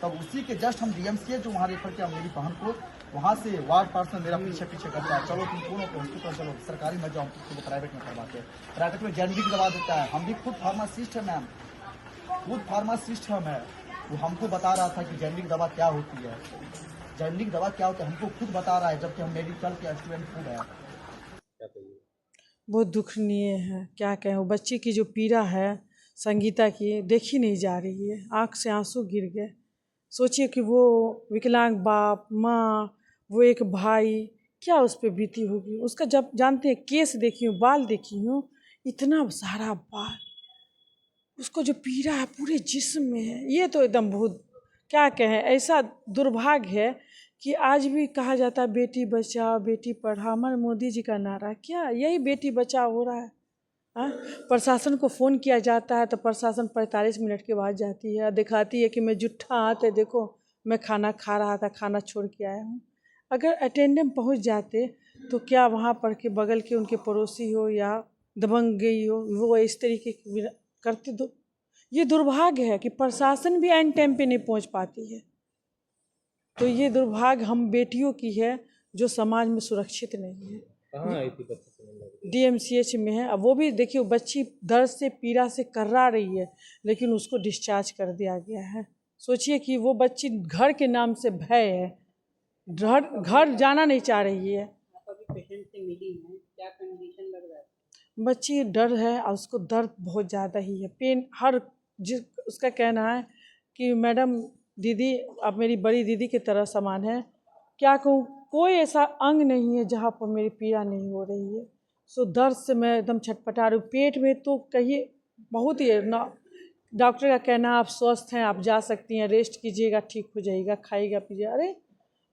तब उसी के जस्ट हम डीएमसीएच जो वहाँ रेफर किया मेरी बहन को, वहाँ से वार्ड पार्षद मेरा पीछे करता है, चलो तुम दोनों को हॉस्पिटल चलो, सरकारी मत जाओ, तुमको प्राइवेट में करवाते हैं। प्राइवेट में जेनरिक दवा देता है। हम भी खुद फार्मासिस्ट है मैम, खुद फार्मासिस्ट है मैं, वो हमको बता रहा था कि जेनरिक दवा क्या होती है, जेनरिक दवा क्या होता है, हमको खुद बता रहा है, जबकि हम मेडिकल के स्टूडेंट खुद है। बहुत दुखनीय है, क्या कहें। वो बच्ची की जो पीड़ा है संगीता की देखी नहीं जा रही है, आँख से आंसू गिर गए। सोचिए कि वो विकलांग बाप माँ, वो एक भाई, क्या उस पर बीती होगी। उसका जब जानते हैं केस देखी हूँ, बाल देखी हूँ, इतना सारा बाल, उसको जो पीड़ा है पूरे जिस्म में है। ये तो एकदम बहुत, क्या कहें, ऐसा दुर्भाग्य है कि आज भी कहा जाता है बेटी बचाओ बेटी पढ़ाओ। हमारे मोदी जी का नारा क्या यही बेटी बचाओ हो रहा है। हाँ, प्रशासन को फ़ोन किया जाता है तो प्रशासन 45 मिनट के बाद जाती है, दिखाती है कि मैं जुट्ठा हाथ है, देखो मैं खाना खा रहा था, खाना छोड़ के आया हूँ। अगर अटेंडेंट पहुँच जाते तो क्या वहाँ पर के बगल के उनके पड़ोसी हो या दबंग गई हो, वो इस तरीके की करते। तो ये दुर्भाग्य है कि प्रशासन भी एन टाइम पे नहीं पहुँच पाती है। तो ये दुर्भाग्य हम बेटियों की है जो समाज में सुरक्षित नहीं है। कहाँ आई थी बच्ची? डीएमसीएच में है। अब वो भी देखिए, बच्ची दर्द से पीड़ा से कर्रा रही है, लेकिन उसको डिस्चार्ज कर दिया गया है। सोचिए कि वो बच्ची घर के नाम से भय है, घर जाना नहीं चाह रही है। पेशेंट से मिली है, क्या कंडीशन लग रहा है? बच्ची डर है और उसको दर्द बहुत ज़्यादा ही है, पेन हर उसका कहना है कि मैडम दीदी आप मेरी बड़ी दीदी की तरह समान है, क्या कहूँ, कोई ऐसा अंग नहीं है जहाँ पर मेरी पीड़ा नहीं हो रही है। सो दर्द से मैं एकदम छटपटा रही हूँ। पेट में तो कहिए बहुत ही ना, डॉक्टर का कहना आप स्वस्थ हैं, आप जा सकती हैं, रेस्ट कीजिएगा, ठीक हो जाएगा, खाइएगा पीजिएगा। अरे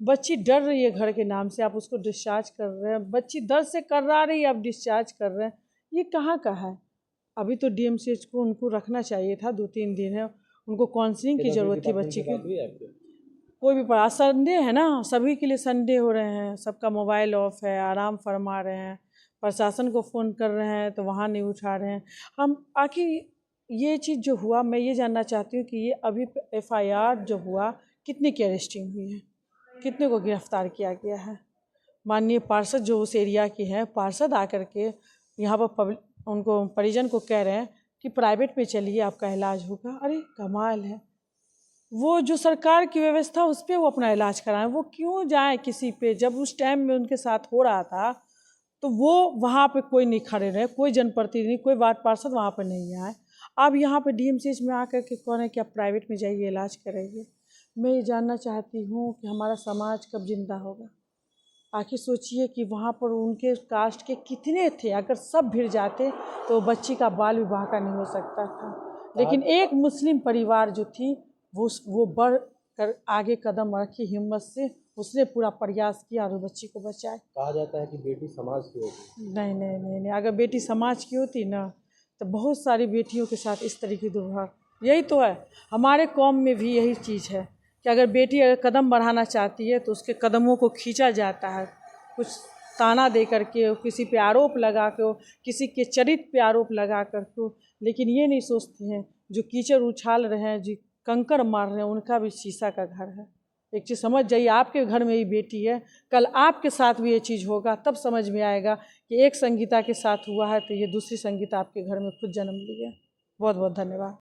बच्ची डर रही है घर के नाम से, आप उसको डिस्चार्ज कर रहे हैं। बच्ची दर्द से कर्रा रही है, आप डिस्चार्ज कर रहे हैं, ये कहाँ का है। अभी तो डीएमसीएच को उनको रखना चाहिए था, 2-3 दिन है, उनको काउंसलिंग की ज़रूरत थी बच्ची की। कोई भी पढ़ा, संडे है ना, सभी के लिए संडे हो रहे हैं, सबका मोबाइल ऑफ है, आराम फरमा रहे हैं, प्रशासन को फ़ोन कर रहे हैं तो वहाँ नहीं उठा रहे हैं। हम आखिर ये चीज़ जो हुआ, मैं ये जानना चाहती हूँ कि ये अभी FIR जो हुआ, कितने की अरेस्टिंग हुई है, कितने को गिरफ्तार किया गया है। माननीय पार्षद जो उस एरिया के हैं, पार्षद आकर के यहाँ पर उनको परिजन को कह रहे हैं कि प्राइवेट में चलिए आपका इलाज होगा। अरे कमाल है, वो जो सरकार की व्यवस्था उस पर वो अपना इलाज कराएं, वो क्यों जाए किसी पे। जब उस टाइम में उनके साथ हो रहा था तो वो वहाँ पे कोई नहीं खड़े रहे, कोई जनप्रतिनिधि, कोई वार्ड पार्षद वहाँ पे नहीं आए। अब यहाँ पे डीएमसीएच में आकर के कौन है कि आप प्राइवेट में जाइए इलाज कराइए। मैं ये जानना चाहती हूँ कि हमारा समाज कब जिंदा होगा। आखिर सोचिए कि वहाँ पर उनके कास्ट के कितने थे, अगर सब भिड़ जाते तो बच्ची का बाल विवाह का नहीं हो सकता था। लेकिन एक मुस्लिम परिवार जो थी वो बढ़ कर आगे कदम रखी हिम्मत से, उसने पूरा प्रयास किया और बच्ची को बचाए। कहा जाता है कि बेटी समाज की होती है। नहीं नहीं नहीं नहीं, अगर बेटी समाज की होती ना तो बहुत सारी बेटियों के साथ इस तरीके की दुर्भाग्य। यही तो है, हमारे कौम में भी यही चीज़ है कि अगर बेटी अगर कदम बढ़ाना चाहती है तो उसके कदमों को खींचा जाता है, कुछ ताना दे करके, किसी पे आरोप लगा के, किसी के चरित्र पे आरोप लगा करके। लेकिन ये नहीं सोचते हैं जो कीचड़ उछाल रहे हैं, जो कंकड़ मार रहे हैं, उनका भी शीशा का घर है। एक चीज़ समझ जाइए, आपके घर में ही बेटी है, कल आपके साथ भी ये चीज़ होगा, तब समझ में आएगा कि एक संगीता के साथ हुआ है तो ये दूसरी संगीता आपके घर में खुद जन्म ली है। बहुत बहुत धन्यवाद।